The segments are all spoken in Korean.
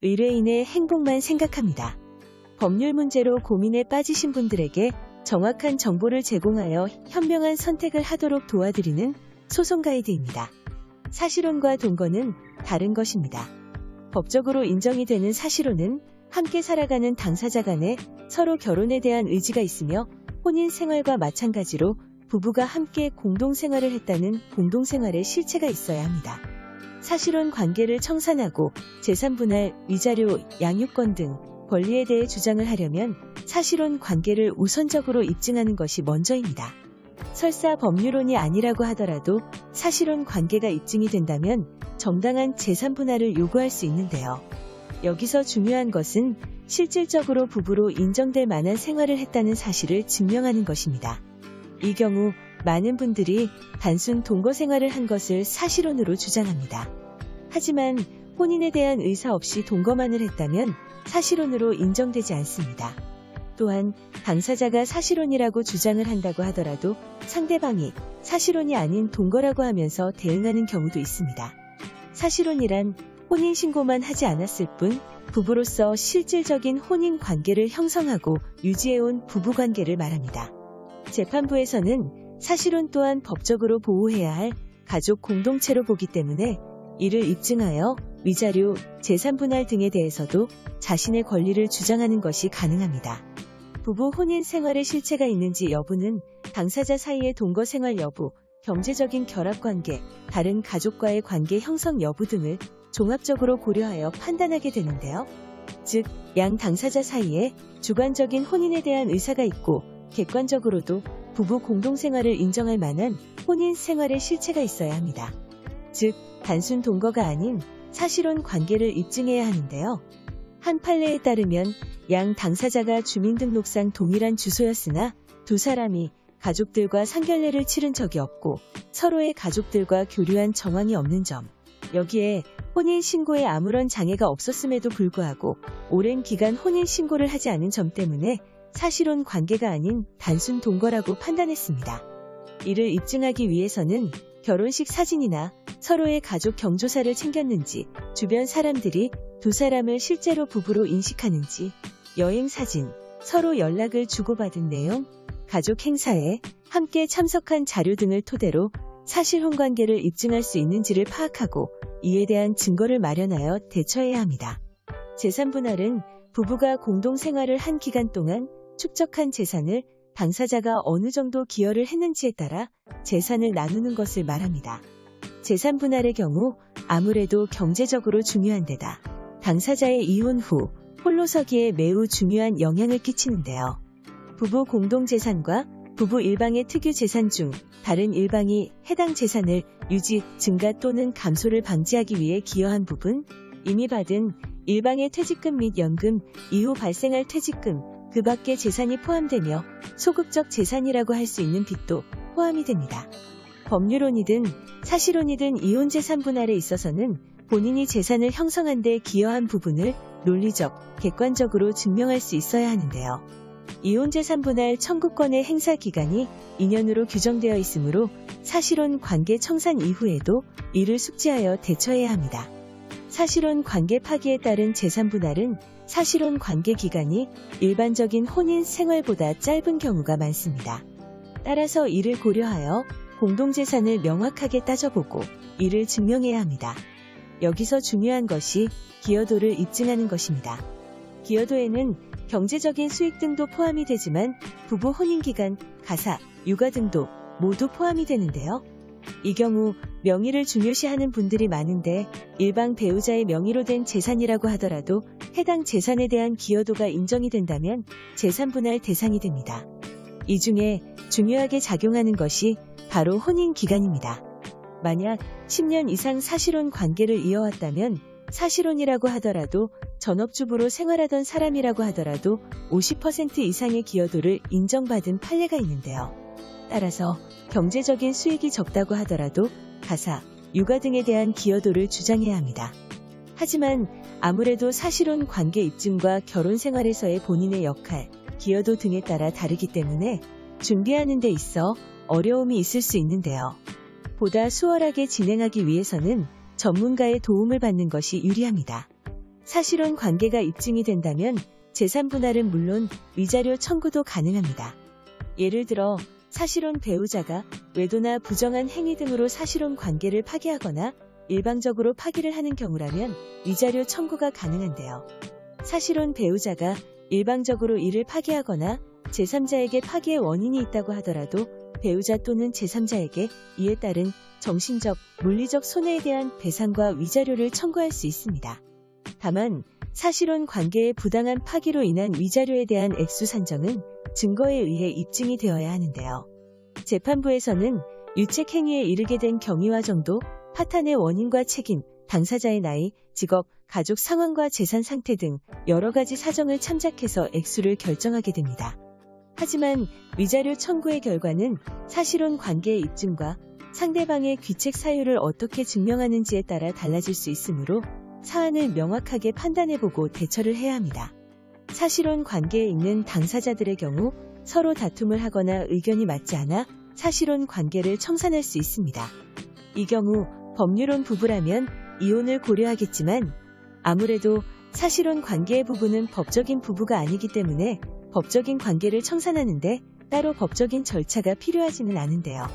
의뢰인의 행복만 생각합니다. 법률 문제로 고민에 빠지신 분들에게 정확한 정보를 제공하여 현명한 선택을 하도록 도와드리는 소송 가이드입니다. 사실혼과 동거는 다른 것입니다. 법적으로 인정이 되는 사실혼은 함께 살아가는 당사자 간에 서로 결혼에 대한 의지가 있으며 혼인 생활과 마찬가지로 부부가 함께 공동생활을 했다는 공동생활의 실체가 있어야 합니다. 사실혼 관계를 청산하고 재산분할, 위자료, 양육권 등 권리에 대해 주장을 하려면 사실혼 관계를 우선적으로 입증하는 것이 먼저입니다. 설사 법률혼이 아니라고 하더라도 사실혼 관계가 입증이 된다면 정당한 재산 분할을 요구할 수 있는데요. 여기서 중요한 것은 실질적으로 부부로 인정될 만한 생활을 했다는 사실을 증명하는 것입니다. 이 경우 많은 분들이 단순 동거 생활을 한 것을 사실혼으로 주장합니다. 하지만 혼인에 대한 의사 없이 동거만을 했다면 사실혼으로 인정되지 않습니다. 또한 당사자가 사실혼이라고 주장을 한다고 하더라도 상대방이 사실혼이 아닌 동거라고 하면서 대응하는 경우도 있습니다. 사실혼이란 혼인신고만 하지 않았을 뿐 부부로서 실질적인 혼인 관계를 형성하고 유지해온 부부관계를 말합니다. 재판부에서는 사실혼 또한 법적으로 보호해야 할 가족 공동체로 보기 때문에 이를 입증하여 위자료, 재산분할 등에 대해서도 자신의 권리를 주장하는 것이 가능합니다. 부부 혼인 생활의 실체가 있는지 여부는 당사자 사이의 동거 생활 여부, 경제적인 결합관계, 다른 가족과의 관계 형성 여부 등을 종합적으로 고려하여 판단하게 되는데요. 즉, 양 당사자 사이에 주관적인 혼인에 대한 의사가 있고 객관적으로도 부부 공동생활을 인정할 만한 혼인 생활의 실체가 있어야 합니다. 즉, 단순 동거가 아닌 사실혼 관계를 입증해야 하는데요. 한 판례에 따르면 양 당사자가 주민등록상 동일한 주소였으나 두 사람이 가족들과 상견례를 치른 적이 없고 서로의 가족들과 교류한 정황이 없는 점, 여기에 혼인신고에 아무런 장애가 없었음에도 불구하고 오랜 기간 혼인신고를 하지 않은 점 때문에 사실혼 관계가 아닌 단순 동거라고 판단했습니다. 이를 입증하기 위해서는 결혼식 사진이나 서로의 가족 경조사를 챙겼는지, 주변 사람들이 두 사람을 실제로 부부로 인식하는지, 여행 사진, 서로 연락을 주고받은 내용, 가족 행사에 함께 참석한 자료 등을 토대로 사실혼 관계를 입증할 수 있는지를 파악하고 이에 대한 증거를 마련하여 대처해야 합니다. 재산분할은 부부가 공동생활을 한 기간 동안 축적한 재산을 당사자가 어느 정도 기여를 했는지에 따라 재산을 나누는 것을 말합니다. 재산분할의 경우 아무래도 경제적으로 중요한 데다 당사자의 이혼 후 홀로서기에 매우 중요한 영향을 끼치는데요. 부부 공동재산과 부부 일방의 특유 재산 중 다른 일방이 해당 재산을 유지, 증가 또는 감소를 방지하기 위해 기여한 부분, 이미 받은 일방의 퇴직금 및 연금, 이후 발생할 퇴직금, 그 밖의 재산이 포함되며 소극적 재산이라고 할 수 있는 빚도 포함이 됩니다. 법률혼이든 사실혼이든 이혼 재산 분할에 있어서는 본인이 재산을 형성한 데 기여한 부분을 논리적, 객관적으로 증명할 수 있어야 하는데요. 이혼 재산 분할 청구권의 행사 기간이 2년으로 규정되어 있으므로 사실혼 관계 청산 이후에도 이를 숙지하여 대처해야 합니다. 사실혼 관계 파기에 따른 재산 분할은 사실혼 관계 기간이 일반적인 혼인 생활보다 짧은 경우가 많습니다. 따라서 이를 고려하여 공동재산을 명확하게 따져보고 이를 증명해야 합니다. 여기서 중요한 것이 기여도를 입증하는 것입니다. 기여도에는 경제적인 수익 등도 포함이 되지만 부부 혼인기간, 가사, 육아 등도 모두 포함이 되는데요. 이 경우 명의를 중요시하는 분들이 많은데 일방 배우자의 명의로 된 재산이라고 하더라도 해당 재산에 대한 기여도가 인정이 된다면 재산 분할 대상이 됩니다. 이 중에 중요하게 작용하는 것이 바로 혼인기간입니다. 만약 10년 이상 사실혼 관계를 이어왔다면 사실혼이라고 하더라도 전업주부로 생활하던 사람이라고 하더라도 50% 이상의 기여도를 인정받은 판례가 있는데요. 따라서 경제적인 수익이 적다고 하더라도 가사, 육아 등에 대한 기여도를 주장해야 합니다. 하지만 아무래도 사실혼 관계 입증과 결혼 생활에서의 본인의 역할, 기여도 등에 따라 다르기 때문에 준비하는 데 있어 어려움이 있을 수 있는데요. 보다 수월하게 진행하기 위해서는 전문가의 도움을 받는 것이 유리합니다. 사실혼 관계가 입증이 된다면 재산 분할은 물론 위자료 청구도 가능합니다. 예를 들어 사실혼 배우자가 외도나 부정한 행위 등으로 사실혼 관계를 파기하거나 일방적으로 파기를 하는 경우라면 위자료 청구가 가능한데요. 사실혼 배우자가 일방적으로 이를 파기하거나 제3자에게 파기의 원인이 있다고 하더라도 배우자 또는 제3자에게 이에 따른 정신적, 물리적 손해에 대한 배상과 위자료를 청구할 수 있습니다. 다만 사실혼 관계의 부당한 파기로 인한 위자료에 대한 액수 산정은 증거에 의해 입증이 되어야 하는데요. 재판부에서는 유책 행위에 이르게 된 경위와 정도, 파탄의 원인과 책임, 당사자의 나이, 직업, 가족 상황과 재산 상태 등 여러 가지 사정을 참작해서 액수를 결정하게 됩니다. 하지만 위자료 청구의 결과는 사실혼 관계의 입증과 상대방의 귀책 사유를 어떻게 증명하는지에 따라 달라질 수 있으므로 사안을 명확하게 판단해보고 대처를 해야 합니다. 사실혼 관계에 있는 당사자들의 경우 서로 다툼을 하거나 의견이 맞지 않아 사실혼 관계를 청산할 수 있습니다. 이 경우 법률혼 부부라면 이혼을 고려하겠지만 아무래도 사실혼 관계의 부부는 법적인 부부가 아니기 때문에 법적인 관계를 청산하는데 따로 법적인 절차가 필요하지는 않은데요.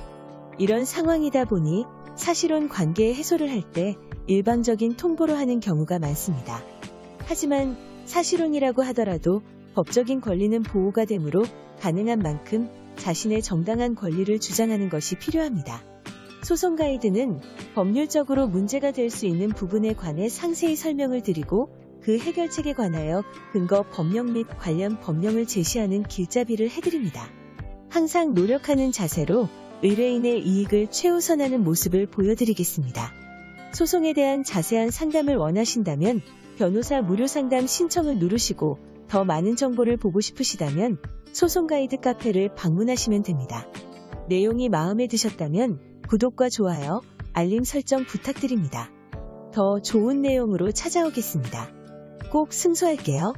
이런 상황이다 보니 사실혼 관계의 해소를 할 때 일방적인 통보로 하는 경우가 많습니다. 하지만 사실혼이라고 하더라도 법적인 권리는 보호가 되므로 가능한 만큼 자신의 정당한 권리를 주장하는 것이 필요합니다. 소송 가이드는 법률적으로 문제가 될 수 있는 부분에 관해 상세히 설명을 드리고 그 해결책에 관하여 근거 법령 및 관련 법령을 제시하는 길잡이를 해드립니다. 항상 노력하는 자세로 의뢰인의 이익을 최우선하는 모습을 보여드리겠습니다. 소송에 대한 자세한 상담을 원하신다면 변호사 무료 상담 신청을 누르시고 더 많은 정보를 보고 싶으시다면 소송 가이드 카페를 방문하시면 됩니다. 내용이 마음에 드셨다면 구독과 좋아요, 알림 설정 부탁드립니다. 더 좋은 내용으로 찾아오겠습니다. 꼭 승소할게요.